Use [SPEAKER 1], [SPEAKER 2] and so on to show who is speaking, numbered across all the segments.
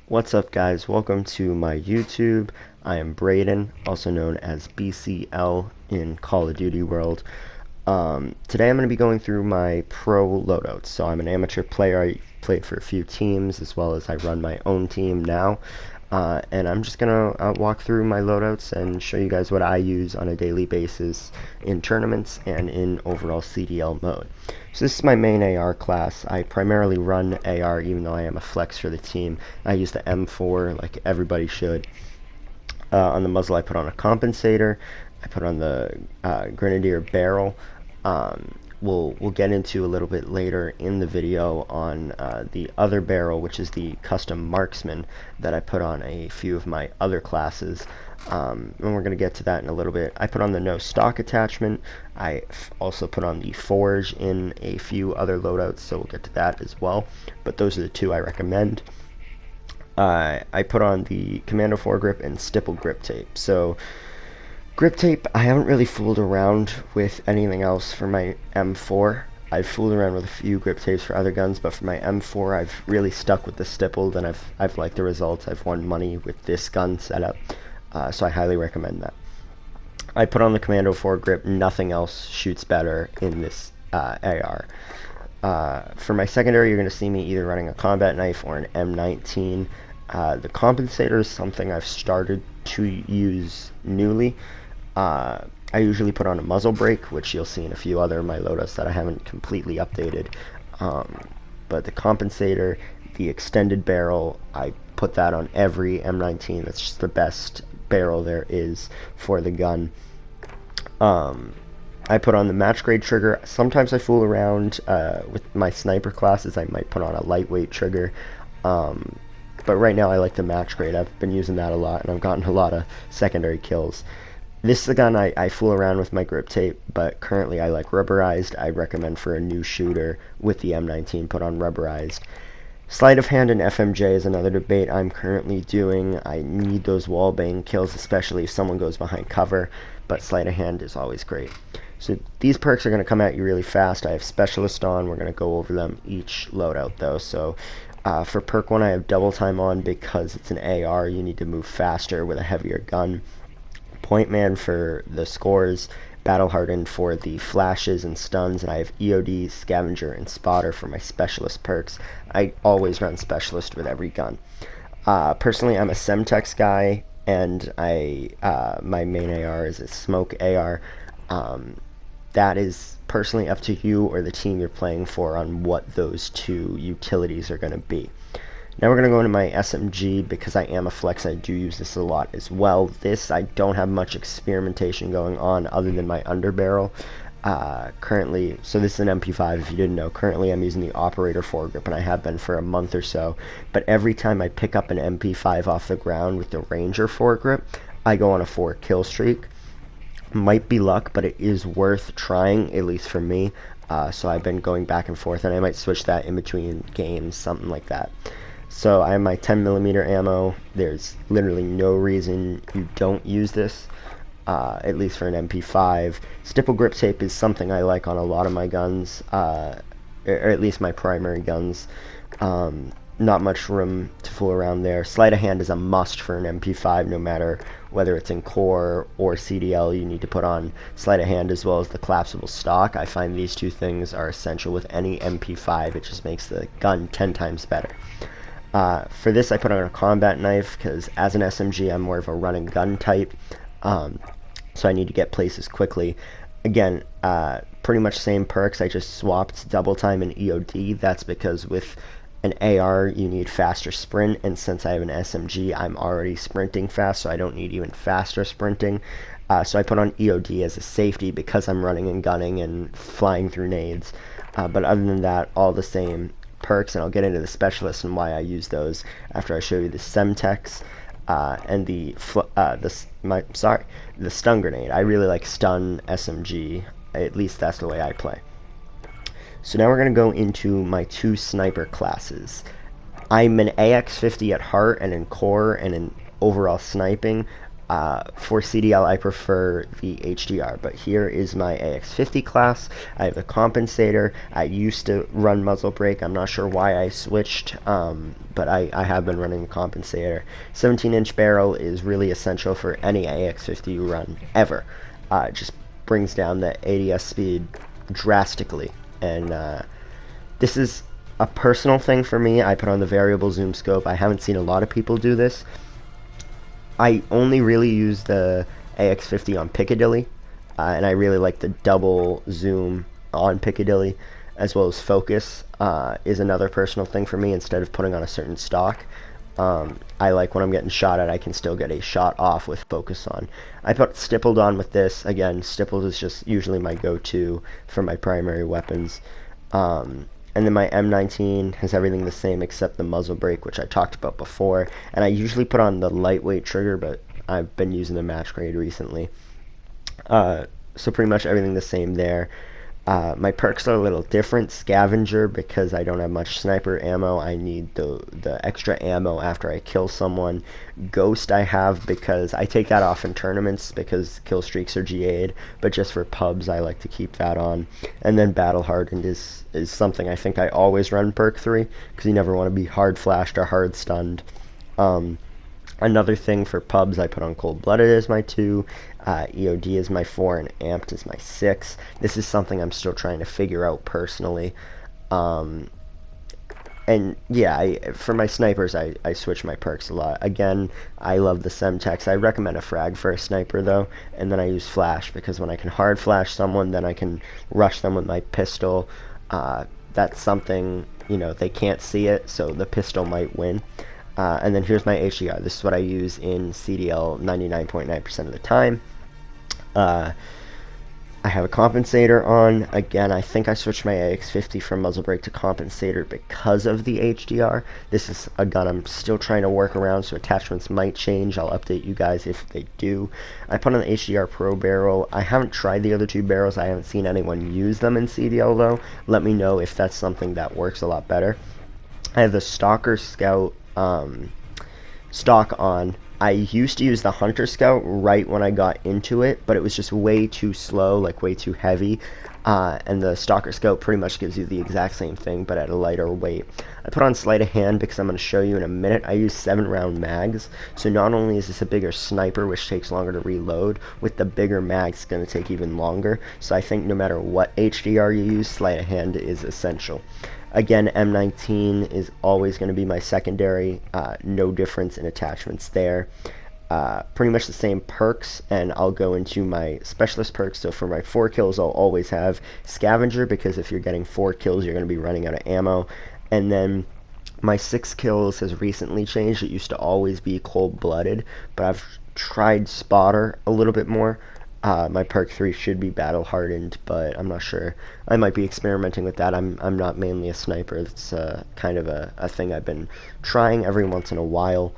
[SPEAKER 1] What's up, guys? Welcome to my YouTube. I am Braden, also known as BCL in Call of Duty world. Today I'm going to be going through my pro loadouts. So I'm an amateur player. I played for a few teams as well as I run my own team now. And I'm just going to walk through my loadouts and show you guys what I use on a daily basis in tournaments and in overall CDL mode. So this is my main AR class. I primarily run AR even though I am a flex for the team. I use the M4 like everybody should. On the muzzle I put on a compensator. I put on the Grenadier barrel. We'll get into a little bit later in the video on the other barrel, which is the custom marksman that I put on a few of my other classes, and we're going to get to that in a little bit. I put on the no stock attachment. I also put on the forge in a few other loadouts, so we'll get to that as well, but those are the two I recommend. I put on the commando foregrip and stipple grip tape. So grip tape, I haven't really fooled around with anything else for my M4. I've fooled around with a few grip tapes for other guns, but for my M4, I've really stuck with the stippled, and I've liked the results. I've won money with this gun setup, so I highly recommend that. I put on the commando foregrip. Nothing else shoots better in this AR. For my secondary, you're going to see me either running a combat knife or an M19. The compensator is something I've started to use newly. I usually put on a muzzle brake, which you'll see in a few other of my loadouts that I haven't completely updated. But the compensator, the extended barrel, I put that on every M19. That's just the best barrel there is for the gun. I put on the match grade trigger. Sometimes I fool around with my sniper classes. I might put on a lightweight trigger. But right now I like the match grade. I've been using that a lot, and I've gotten a lot of secondary kills. This is the gun I fool around with my grip tape, but currently I like rubberized. I recommend for a new shooter with the M19 put on rubberized. Sleight of hand and FMJ is another debate I'm currently doing. I need those wallbang kills, especially if someone goes behind cover, but sleight of hand is always great. So these perks are going to come at you really fast. I have specialist on. We're going to go over them each loadout though. So for perk 1 I have double time on because it's an AR. You need to move faster with a heavier gun. Point man for the scores, battle hardened for the flashes and stuns, and I have EOD, scavenger, and spotter for my specialist perks. I always run specialist with every gun. Personally, I'm a Semtex guy, and my main AR is a smoke AR. That is personally up to you or the team you're playing for on what those two utilities are going to be. Now we're going to go into my SMG because I am a flex. I do use this a lot as well. This, I don't have much experimentation going on other than my underbarrel. Currently, so this is an MP5 if you didn't know. Currently I'm using the operator foregrip, and I have been for a month or so. But every time I pick up an MP5 off the ground with the Ranger foregrip, I go on a 4 kill streak. Might be luck, but it is worth trying, at least for me. So I've been going back and forth, and I might switch that in between games, something like that. So I have my 10mm ammo. There's literally no reason you don't use this, at least for an MP5. Stipple grip tape is something I like on a lot of my guns, or at least my primary guns. Not much room to fool around there. Sleight of hand is a must for an MP5, no matter whether it's in core or CDL. You need to put on sleight of hand as well as the collapsible stock. I find these two things are essential with any MP5. It just makes the gun 10 times better. For this I put on a combat knife because as an SMG I'm more of a run and gun type, so I need to get places quickly. Again, pretty much same perks. I just swapped double time and EOD. That's because with an AR you need faster sprint, and since I have an SMG I'm already sprinting fast, so I don't need even faster sprinting. So I put on EOD as a safety because I'm running and gunning and flying through nades. But other than that, all the same perks, and I'll get into the specialists and why I use those after I show you the Semtex and the stun grenade. I really like stun SMG. At least that's the way I play. So now we're going to go into my 2 sniper classes. I'm an AX50 at heart, and in core and in overall sniping For CDL, I prefer the HDR, but here is my AX50 class. I have a compensator. I used to run muzzle brake. I'm not sure why I switched, but I have been running the compensator. 17-inch barrel is really essential for any AX50 you run, ever. It just brings down the ADS speed drastically, and this is a personal thing for me. I put on the variable zoom scope. I haven't seen a lot of people do this. I only really use the AX50 on Piccadilly, and I really like the double zoom on Piccadilly, as well as focus is another personal thing for me instead of putting on a certain stock. I like when I'm getting shot at, I can still get a shot off with focus on. I put stippled on with this. Again, stippled is just usually my go-to for my primary weapons. And then my M19 has everything the same except the muzzle brake, which I talked about before. And I usually put on the lightweight trigger, but I've been using the match grade recently. So pretty much everything the same there. My perks are a little different. Scavenger, because I don't have much sniper ammo, I need the extra ammo after I kill someone. Ghost I have because I take that off in tournaments because kill streaks are GA'd, but just for pubs I like to keep that on. And then Battle Hardened is something I think I always run perk 3, because you never want to be hard flashed or hard stunned. Another thing for pubs, I put on Cold Blooded as my 2, EOD is my 4, and Amped is my 6. This is something I'm still trying to figure out personally. And yeah, for my snipers, I switch my perks a lot. Again, I love the Semtex. I recommend a frag for a sniper though, and then I use flash, because when I can hard flash someone, then I can rush them with my pistol. That's something, you know, they can't see it, so the pistol might win. And then here's my HDR. This is what I use in CDL 99.9% of the time. I have a compensator on. Again, I think I switched my AX50 from muzzle brake to compensator because of the HDR. This is a gun I'm still trying to work around, so attachments might change. I'll update you guys if they do. I put on the HDR Pro barrel. I haven't tried the other two barrels. I haven't seen anyone use them in CDL though. Let me know if that's something that works a lot better. I have the Stalker Scout stock on. I used to use the Hunter Scout right when I got into it, but it was just way too slow, like way too heavy, and the Stalker Scout pretty much gives you the exact same thing, but at a lighter weight. I put on Sleight of Hand because I'm going to show you in a minute. I use 7-round mags, so not only is this a bigger sniper, which takes longer to reload, with the bigger mags it's going to take even longer, so I think no matter what HDR you use, Sleight of Hand is essential. Again, M19 is always going to be my secondary, no difference in attachments there. Pretty much the same perks, and I'll go into my specialist perks. So for my 4 kills, I'll always have Scavenger, because if you're getting 4 kills, you're going to be running out of ammo. And then my 6 kills has recently changed. It used to always be Cold Blooded, but I've tried Spotter a little bit more. My perk 3 should be Battle Hardened, but I'm not sure. I might be experimenting with that. I'm not mainly a sniper. It's kind of a thing I've been trying every once in a while.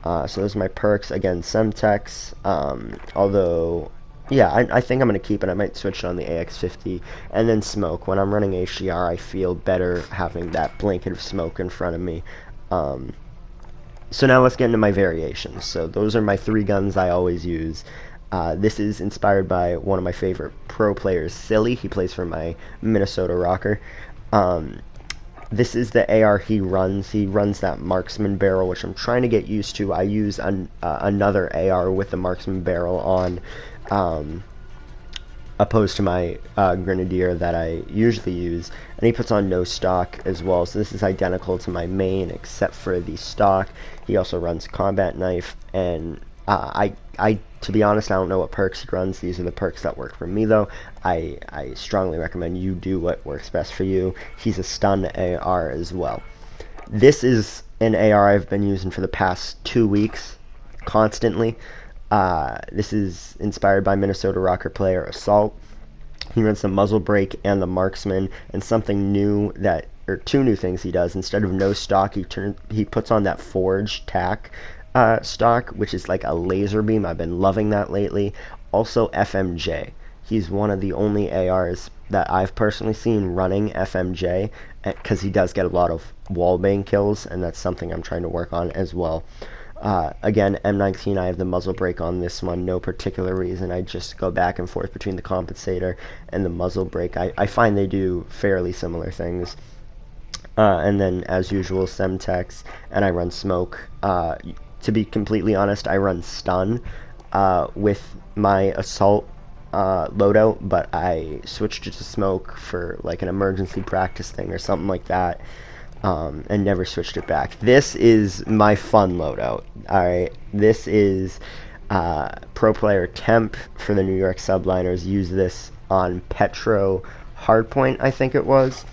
[SPEAKER 1] So those are my perks. Again, Semtex, although, yeah, I think I'm going to keep it. I might switch it on the AX50. And then Smoke. When I'm running HDR, I feel better having that blanket of smoke in front of me. So now let's get into my variations. So those are my 3 guns I always use. This is inspired by one of my favorite pro players, Silly. He plays for my Minnesota Rocker. This is the AR he runs. He runs that marksman barrel, which I'm trying to get used to. I use another AR with the marksman barrel on, opposed to my Grenadier that I usually use. And he puts on no stock as well, so this is identical to my main except for the stock. He also runs combat knife, and to be honest, I don't know what perks he runs. These are the perks that work for me, though. I strongly recommend you do what works best for you. He's a stun AR as well. This is an AR I've been using for the past 2 weeks, constantly. This is inspired by Minnesota Rocker player Assault. He runs the muzzle brake and the marksman, and something new or 2 new things he does. Instead of no stock, he puts on that forged tack stock, which is like a laser beam. I've been loving that lately. Also FMJ. He's one of the only ARs that I've personally seen running FMJ, because he does get a lot of wallbang kills, and that's something I'm trying to work on as well. Again, M19, I have the muzzle brake on this one, no particular reason. I just go back and forth between the compensator and the muzzle brake. I find they do fairly similar things. And then, as usual, Semtex, and I run smoke. To be completely honest, I run stun with my assault loadout, but I switched it to smoke for like an emergency practice thing or something like that, and never switched it back. This is my fun loadout. Alright, this is pro player Temp for the New York Subliners. Use this on Petro Hardpoint, I think it was.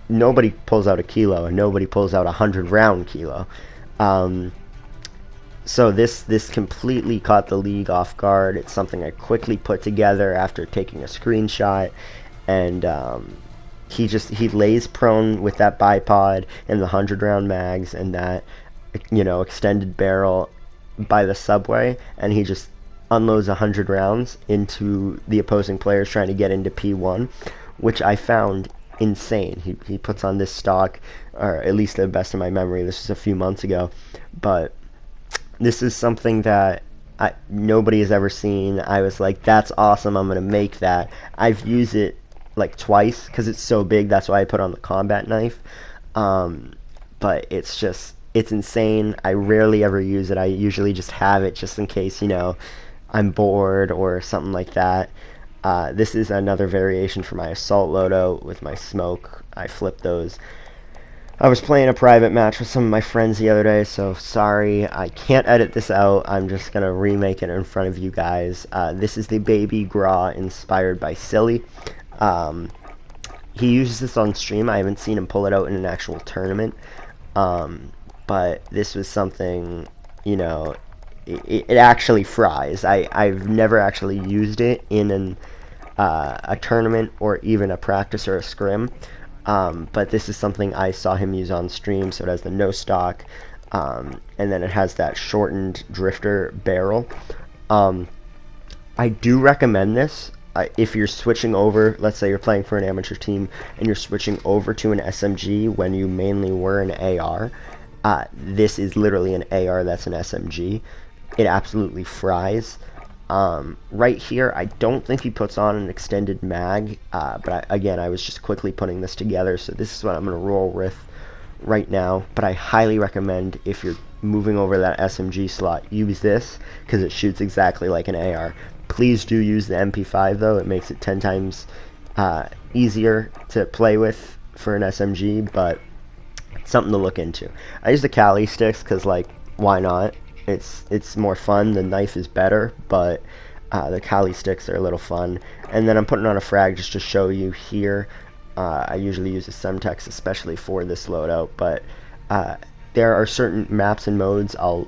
[SPEAKER 1] Nobody pulls out a kilo, and nobody pulls out 100-round kilo. So this completely caught the league off guard. It's something I quickly put together after taking a screenshot, and he lays prone with that bipod and the 100-round mags and that extended barrel by the subway, and he just unloads 100 rounds into the opposing players trying to get into P1, which I found insane. He puts on this stock, or at least to the best of my memory, this was a few months ago, but this is something that nobody has ever seen. I was like, that's awesome, I'm gonna make that. I've used it like twice because it's so big, that's why I put on the combat knife, but it's insane. I rarely ever use it. I usually just have it just in case I'm bored or something like that. This is another variation for my assault loadout with my smoke. I flip those. I was playing a private match with some of my friends the other day, so sorry, I can't edit this out. I'm just going to remake it in front of you guys. This is the Baby Gra inspired by Silly. He uses this on stream. I haven't seen him pull it out in an actual tournament. But this was something, it actually fries. I've never actually used it in a tournament or even a practice or a scrim, but this is something I saw him use on stream. So it has the no stock, and then it has that shortened drifter barrel. I do recommend this if you're switching over. Let's say you're playing for an amateur team and you're switching over to an SMG when you mainly were an AR. This is literally an AR that's an SMG. It absolutely fries. Right here, I don't think he puts on an extended mag, but again, I was just quickly putting this together, so this is what I'm going to roll with right now. But I highly recommend, if you're moving over that SMG slot, use this, because it shoots exactly like an AR. Please do use the MP5, though. It makes it 10 times easier to play with for an SMG, but something to look into. I use the Cali sticks because, like, why not? It's more fun. The knife is better, but the Cali sticks are a little fun. And then I'm putting on a frag just to show you here. I usually use a Semtex, especially for this loadout, but there are certain maps and modes I'll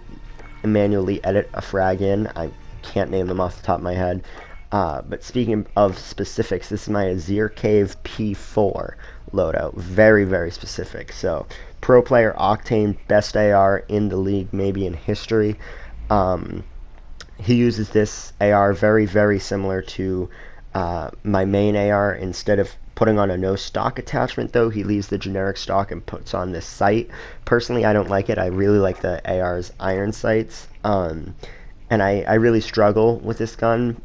[SPEAKER 1] manually edit a frag in. I can't name them off the top of my head. But speaking of specifics, this is my Azir Cave P4 loadout. Very, very specific. So, pro player Octane, best AR in the league, maybe in history. He uses this AR very, very similar to my main AR. Instead of putting on a no stock attachment, though, he leaves the generic stock and puts on this sight. Personally, I don't like it. I really like the AR's iron sights. And I really struggle with this gun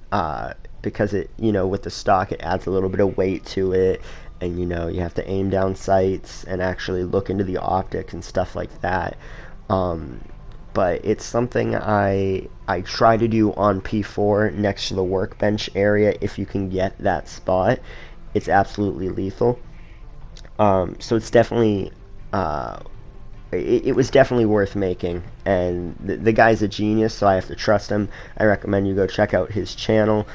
[SPEAKER 1] because it, with the stock, it adds a little bit of weight to it, and you have to aim down sights and actually look into the optic and stuff like that. But it's something I try to do on P4 next to the workbench area if you can get that spot. It's absolutely lethal. So it's definitely it was definitely worth making, and the guy's a genius, so I have to trust him. I recommend you go check out his channel.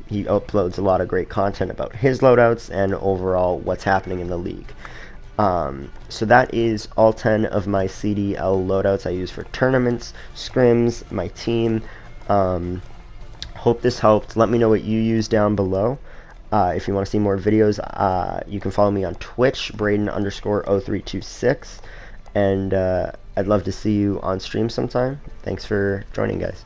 [SPEAKER 1] He uploads a lot of great content about his loadouts and overall what's happening in the league. So that is all 10 of my CDL loadouts I use for tournaments, scrims, my team. Hope this helped. Let me know what you use down below. If you want to see more videos, you can follow me on Twitch, Braden_0326. And I'd love to see you on stream sometime. Thanks for joining, guys.